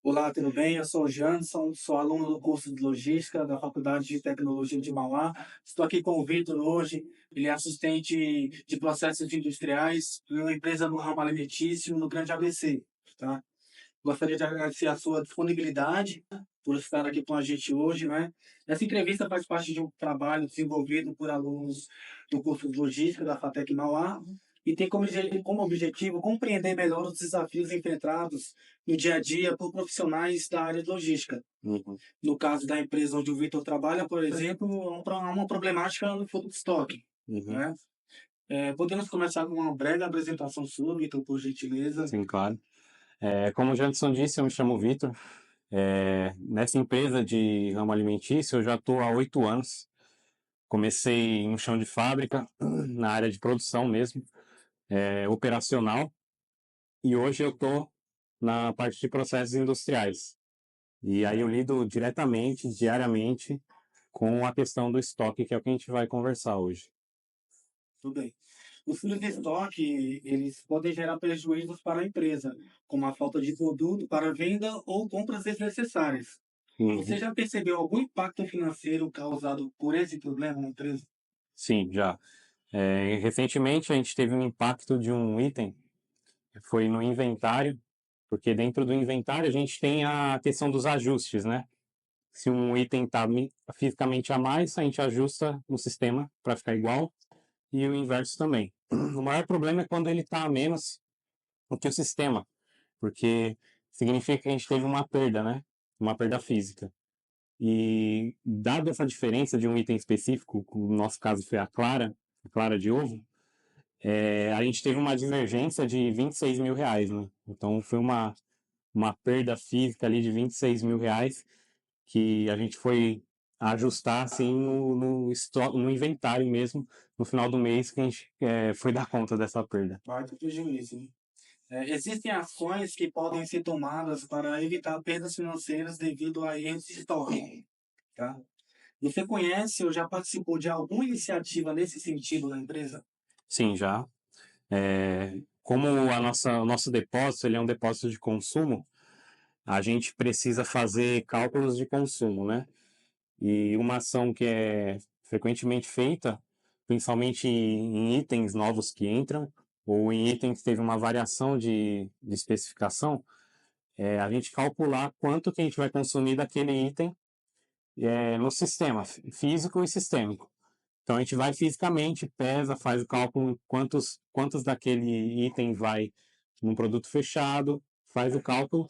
Olá, tudo bem? Eu sou o Janson, sou aluno do curso de Logística da Faculdade de Tecnologia de Mauá. Estou aqui com o Vitor hoje, ele é assistente de processos industriais em uma empresa no ramo alimentício no Grande ABC, tá? Gostaria de agradecer a sua disponibilidade por estar aqui com a gente hoje, né? Essa entrevista faz parte de um trabalho desenvolvido por alunos do curso de Logística da FATEC Mauá e tem como objetivo compreender melhor os desafios enfrentados no dia a dia por profissionais da área de logística. Uhum. No caso da empresa onde o Vitor trabalha, por exemplo, há uma problemática no fluxo de estoque, Uhum. né? Podemos começar com uma breve apresentação sua, Vitor, por gentileza? Sim, claro. Como o Janderson disse, eu me chamo Vitor. Nessa empresa de ramo alimentício, eu já estou há 8 anos. Comecei no chão de fábrica, na área de produção mesmo, operacional, e hoje eu estou na parte de processos industriais. E aí eu lido diretamente, diariamente, com a questão do estoque, que é o que a gente vai conversar hoje. Tudo bem. Os furos de estoque, eles podem gerar prejuízos para a empresa, como a falta de produto para venda ou compras desnecessárias. Você Uhum. já percebeu algum impacto financeiro causado por esse problema na empresa? Sim, já. Recentemente a gente teve um impacto de um item, foi no inventário, porque dentro do inventário a gente tem a questão dos ajustes, né? Se um item está fisicamente a mais, a gente ajusta no sistema para ficar igual, e o inverso também. O maior problema é quando ele está a menos do que o sistema, porque significa que a gente teve uma perda, né? Uma perda física. E dado essa diferença de um item específico, no nosso caso foi a clara de ovo, a gente teve uma divergência de R$ 26.000, né? Então foi uma perda física ali de R$ 26.000 que a gente foi ajustar assim no inventário mesmo no final do mês que a gente foi dar conta dessa perda. Baita prejuízo, né? Existem ações que podem ser tomadas para evitar perdas financeiras devido a erros de estoque, tá? Você conhece ou já participou de alguma iniciativa nesse sentido na empresa? Sim, já. Como o nosso depósito ele é um depósito de consumo, a gente precisa fazer cálculos de consumo, né? E uma ação que é frequentemente feita, principalmente em itens novos que entram, ou em itens que teve uma variação de especificação, é a gente calcular quanto que a gente vai consumir daquele item no sistema físico e sistêmico. Então a gente vai fisicamente, pesa, faz o cálculo quantos daquele item vai num produto fechado, faz o cálculo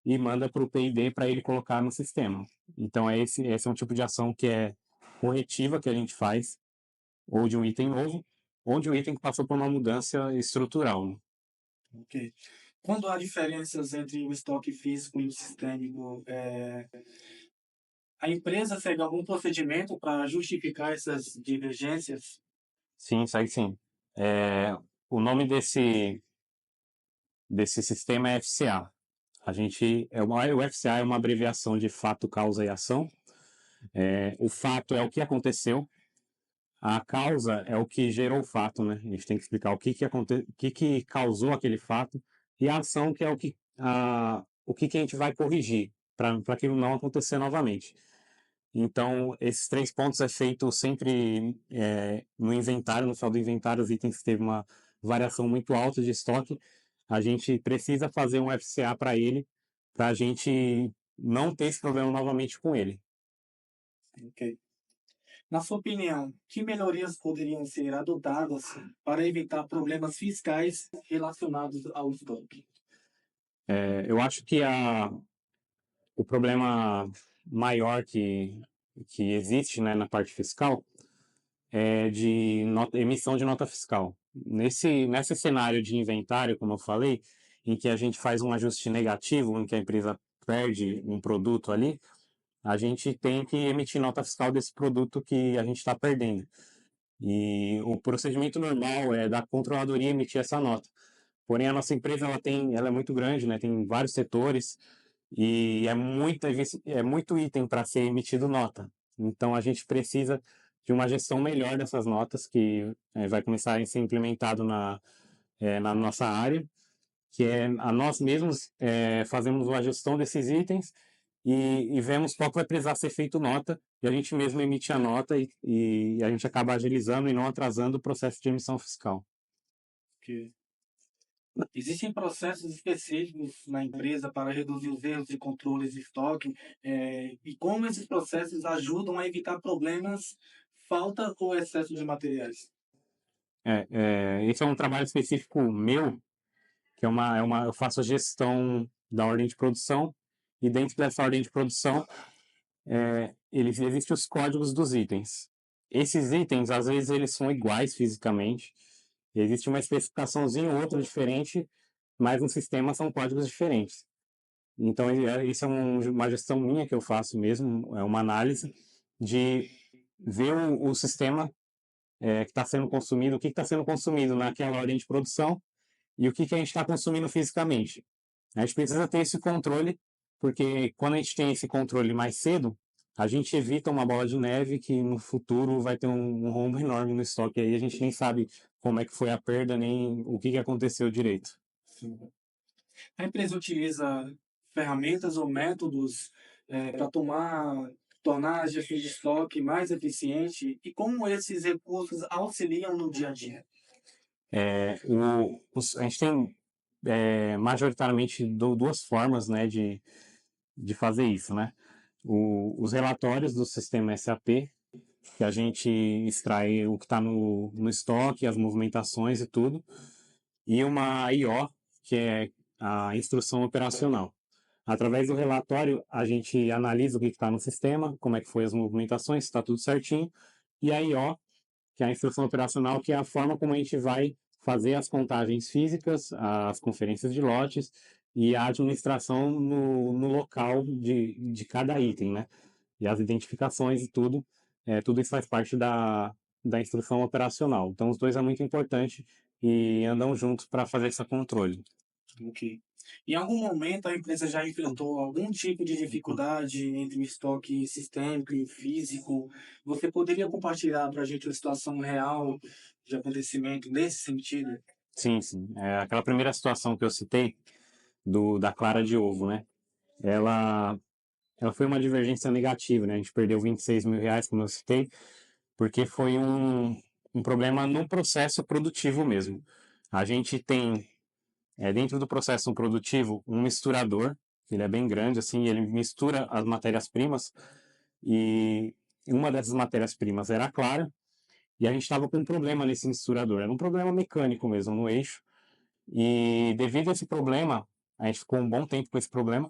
e manda para o P&D para ele colocar no sistema. Então esse é um tipo de ação que é corretiva que a gente faz, ou de um item novo, ou de um item que passou por uma mudança estrutural, né? Ok. Quando há diferenças entre o estoque físico e o sistêmico, a empresa segue algum procedimento para justificar essas divergências? Sim, segue sim. O nome desse sistema é FCA. O FCA é uma abreviação de fato, causa e ação. O fato é o que aconteceu, a causa é o que gerou o fato, né? A gente tem que explicar o que causou aquele fato, e a ação que é o que a gente vai corrigir para aquilo não acontecer novamente. Então, esses três pontos é feito sempre no inventário, no final do inventário, os itens que teve uma variação muito alta de estoque, a gente precisa fazer um FCA para ele, para a gente não ter esse problema novamente com ele. Ok. Na sua opinião, que melhorias poderiam ser adotadas para evitar problemas fiscais relacionados ao estoque? Eu acho que o problema maior que existe, né, na parte fiscal é de emissão de nota fiscal. Nesse cenário de inventário, como eu falei, em que a gente faz um ajuste negativo, em que a empresa perde um produto ali, a gente tem que emitir nota fiscal desse produto que a gente está perdendo. E o procedimento normal é da controladoria emitir essa nota. Porém, a nossa empresa ela é muito grande, né? Tem vários setores e é muito item para ser emitido nota. Então, a gente precisa de uma gestão melhor dessas notas que vai começar a ser implementado na nossa área. que é a nós mesmos fazemos a gestão desses itens e vemos qual que vai precisar ser feito nota, e a gente mesmo emite a nota e a gente acaba agilizando e não atrasando o processo de emissão fiscal. Que existem processos específicos na empresa para reduzir os erros e controles de estoque, e como esses processos ajudam a evitar problemas, falta ou excesso de materiais? Esse é um trabalho específico meu, que eu faço a gestão da ordem de produção, e dentro dessa ordem de produção, existem os códigos dos itens. Esses itens, às vezes, eles são iguais fisicamente, existe uma especificaçãozinha ou outra diferente, mas no sistema são códigos diferentes. Então, isso é uma gestão minha que eu faço mesmo, é uma análise de ver o sistema que está sendo consumido, o que está sendo consumido naquela ordem de produção e o que a gente está consumindo fisicamente. A gente precisa ter esse controle, porque quando a gente tem esse controle mais cedo, a gente evita uma bola de neve que no futuro vai ter um rombo enorme no estoque. Aí a gente nem sabe como é que foi a perda, nem o que aconteceu direito. Sim. A empresa utiliza ferramentas ou métodos para tornar a gestão de estoque mais eficiente e como esses recursos auxiliam no dia a dia? A gente tem majoritariamente duas formas, né, de fazer isso, né? Os relatórios do sistema SAP, que a gente extrai o que está no estoque, as movimentações e tudo, e uma IO, que é a instrução operacional. Através do relatório, a gente analisa o que está no sistema, como é que foi as movimentações, se está tudo certinho, e a IO, que é a instrução operacional, que é a forma como a gente vai fazer as contagens físicas, as conferências de lotes e a administração no local de cada item, né? E as identificações e tudo, tudo isso faz parte da instrução operacional. Então, os dois é muito importante e andam juntos para fazer esse controle. Ok. Em algum momento a empresa já enfrentou algum tipo de dificuldade entre o estoque sistêmico e físico? Você poderia compartilhar para a gente uma situação real de acontecimento nesse sentido? Sim, sim. Aquela primeira situação que eu citei, da clara de ovo, né? Ela, ela foi uma divergência negativa, né? A gente perdeu R$ 26.000, como eu citei, porque foi um problema no processo produtivo mesmo. A gente tem, dentro do processo produtivo, um misturador, ele é bem grande, assim, ele mistura as matérias-primas, e uma dessas matérias-primas era a clara, e a gente estava com um problema nesse misturador. Era um problema mecânico mesmo, no eixo, e devido a esse problema, a gente ficou um bom tempo com esse problema,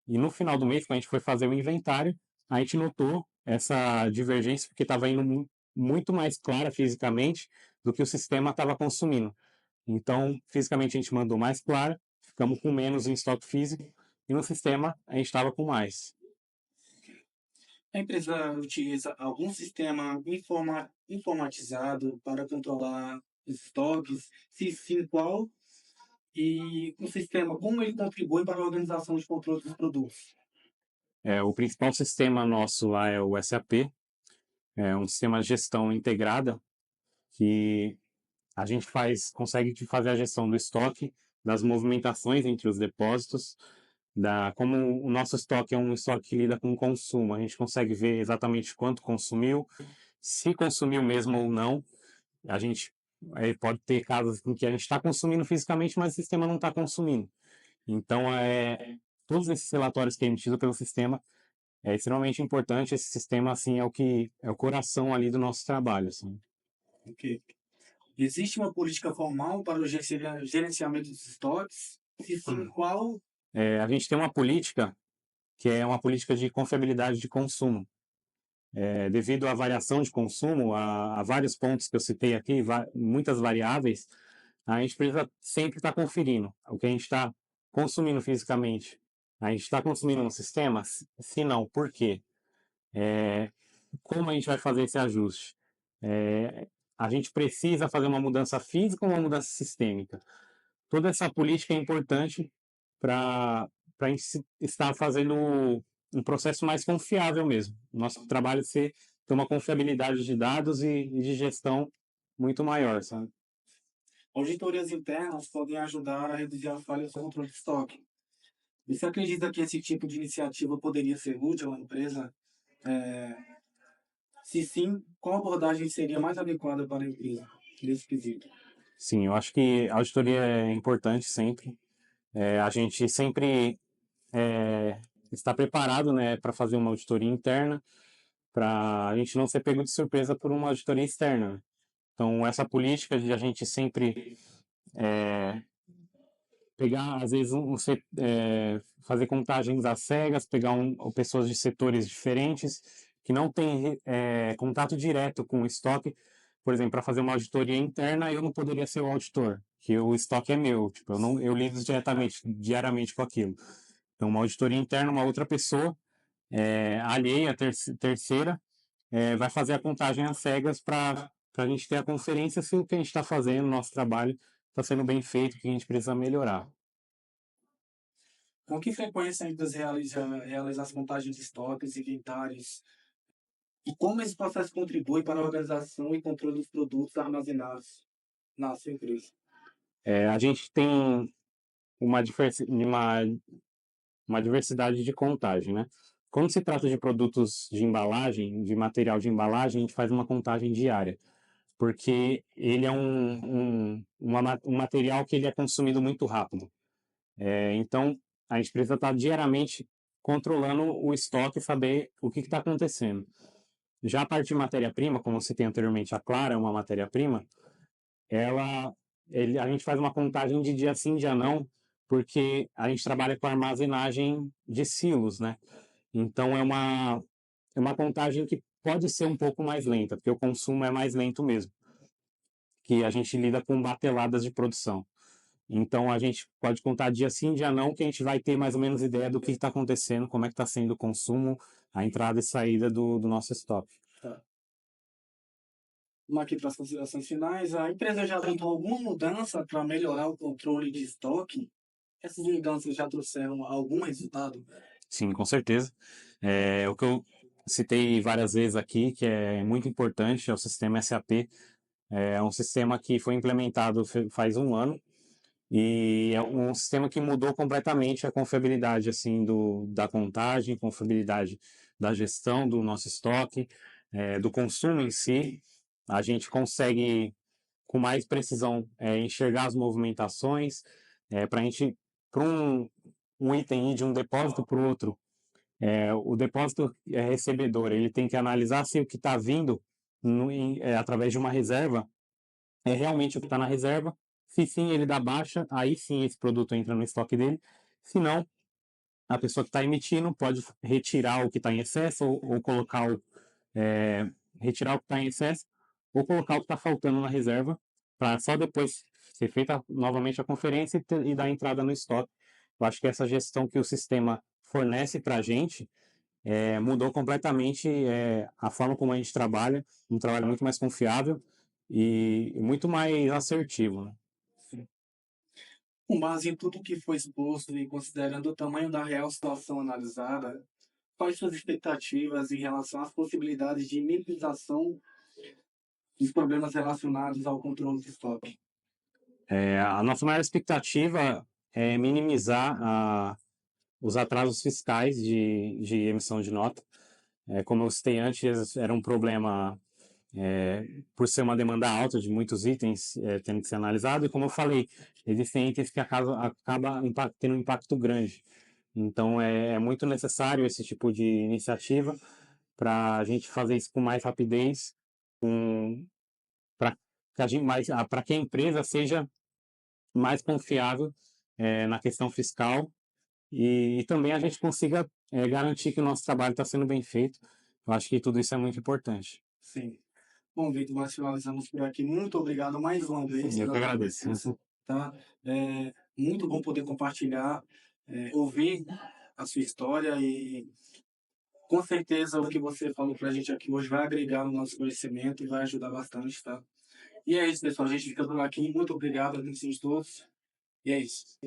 e no final do mês, quando a gente foi fazer o inventário, a gente notou essa divergência, porque estava indo muito mais clara fisicamente do que o sistema estava consumindo. Então, fisicamente a gente mandou mais clara, ficamos com menos em estoque físico, e no sistema a gente estava com mais. A empresa utiliza algum sistema informatizado para controlar os estoques? Se sim, qual? E o sistema, como ele contribui para a organização de controle dos produtos? O principal sistema nosso lá é o SAP, é um sistema de gestão integrada, que a gente consegue fazer a gestão do estoque, das movimentações entre os depósitos, como o nosso estoque é um estoque que lida com consumo, a gente consegue ver exatamente quanto consumiu, se consumiu mesmo ou não. A gente pode ter casos em que a gente está consumindo fisicamente, mas o sistema não está consumindo. Então, todos esses relatórios que é emitido pelo sistema é extremamente importante. Esse sistema, assim, é o coração ali do nosso trabalho, assim. Ok. Existe uma política formal para o gerenciamento dos estoques? Se sim, qual? A gente tem uma política que é uma política de confiabilidade de consumo. Devido à variação de consumo, a vários pontos que eu citei aqui, muitas variáveis, a gente precisa sempre estar conferindo o que a gente está consumindo fisicamente. A gente está consumindo no sistema? Se não, por quê? Como a gente vai fazer esse ajuste? A gente precisa fazer uma mudança física ou uma mudança sistêmica? Toda essa política é importante para a gente estar fazendo um processo mais confiável mesmo. Nosso trabalho ter uma confiabilidade de dados e de gestão muito maior, sabe? Auditorias internas podem ajudar a reduzir as falhas no controle de estoque. Você acredita que esse tipo de iniciativa poderia ser útil à empresa? É, Se sim, qual abordagem seria mais adequada para a empresa nesse quesito? Sim, eu acho que a auditoria é importante sempre. A gente sempre é, está preparado, né, para fazer uma auditoria interna, para a gente não ser pego de surpresa por uma auditoria externa, né? Então, essa política de a gente sempre é, pegar, às vezes, fazer contagens às cegas, pegar pessoas de setores diferentes que não têm contato direto com o estoque. Por exemplo, para fazer uma auditoria interna, eu não poderia ser o auditor, que o estoque é meu, tipo, eu lido diariamente com aquilo. Então, uma auditoria interna, uma outra pessoa, alheia, terceira, vai fazer a contagem às cegas para a gente ter a conferência se o que a gente está fazendo, nosso trabalho, está sendo bem feito, o que a gente precisa melhorar. Com que frequência a empresa realiza as contagens de estoques, inventários? E como esse processo contribui para a organização e controle dos produtos armazenados na sua empresa? A gente tem uma, uma diversidade de contagem, né? Quando se trata de produtos de embalagem, de material de embalagem, a gente faz uma contagem diária, porque ele é um material que ele é consumido muito rápido. Então, a gente precisa estar diariamente controlando o estoque e saber o que está acontecendo. Já a parte de matéria-prima, como você tem anteriormente, a Clara é uma matéria-prima, ela, a gente faz uma contagem de dia sim, dia não, porque a gente trabalha com armazenagem de silos, né? Então é uma contagem que pode ser um pouco mais lenta, porque o consumo é mais lento mesmo, que a gente lida com bateladas de produção. Então a gente pode contar dia sim, dia não, que a gente vai ter mais ou menos ideia do que está acontecendo, como é que está sendo o consumo, a entrada e saída do nosso estoque. Tá. Vamos aqui para as considerações finais. A empresa já adotou alguma mudança para melhorar o controle de estoque? Essas mudanças já trouxeram algum resultado? Sim, com certeza. O que eu citei várias vezes aqui, que é muito importante, é o sistema SAP. É um sistema que foi implementado faz um ano e é um sistema que mudou completamente a confiabilidade assim da contagem, confiabilidade da gestão do nosso estoque, do consumo em si. A gente consegue com mais precisão enxergar as movimentações para a gente para um item ir de um depósito para o outro. O depósito recebedor ele tem que analisar se o que está vindo através de uma reserva é realmente o que está na reserva. Se sim, ele dá baixa, aí sim esse produto entra no estoque dele. Se não, a pessoa que está emitindo pode retirar o que está em excesso ou colocar retirar o que está em excesso ou colocar o que está faltando na reserva para só depois ser feita novamente a conferência e dar entrada no estoque. Eu acho que essa gestão que o sistema fornece para a gente mudou completamente a forma como a gente trabalha, um trabalho muito mais confiável e muito mais assertivo, né? Com base em tudo que foi exposto e considerando o tamanho da real situação analisada, quais suas expectativas em relação às possibilidades de minimização dos problemas relacionados ao controle de estoque? A nossa maior expectativa é minimizar os atrasos fiscais de emissão de nota. Como eu citei antes, era um problema por ser uma demanda alta de muitos itens tendo que ser analisado, e como eu falei, existem itens que acaba tendo um impacto grande. Então é muito necessário esse tipo de iniciativa para a gente fazer isso com mais rapidez, para que a empresa seja mais confiável na questão fiscal e também a gente consiga garantir que o nosso trabalho está sendo bem feito. Eu acho que tudo isso é muito importante. Sim. Bom, Vitor, nós finalizamos por aqui. Muito obrigado mais uma vez Eu que pela agradeço. presença, tá? Muito bom poder compartilhar, ouvir a sua história e com certeza o que você falou para a gente aqui hoje vai agregar no nosso conhecimento e vai ajudar bastante, tá? E é isso, pessoal. A gente fica por aqui. Muito obrigado a todos. E é isso.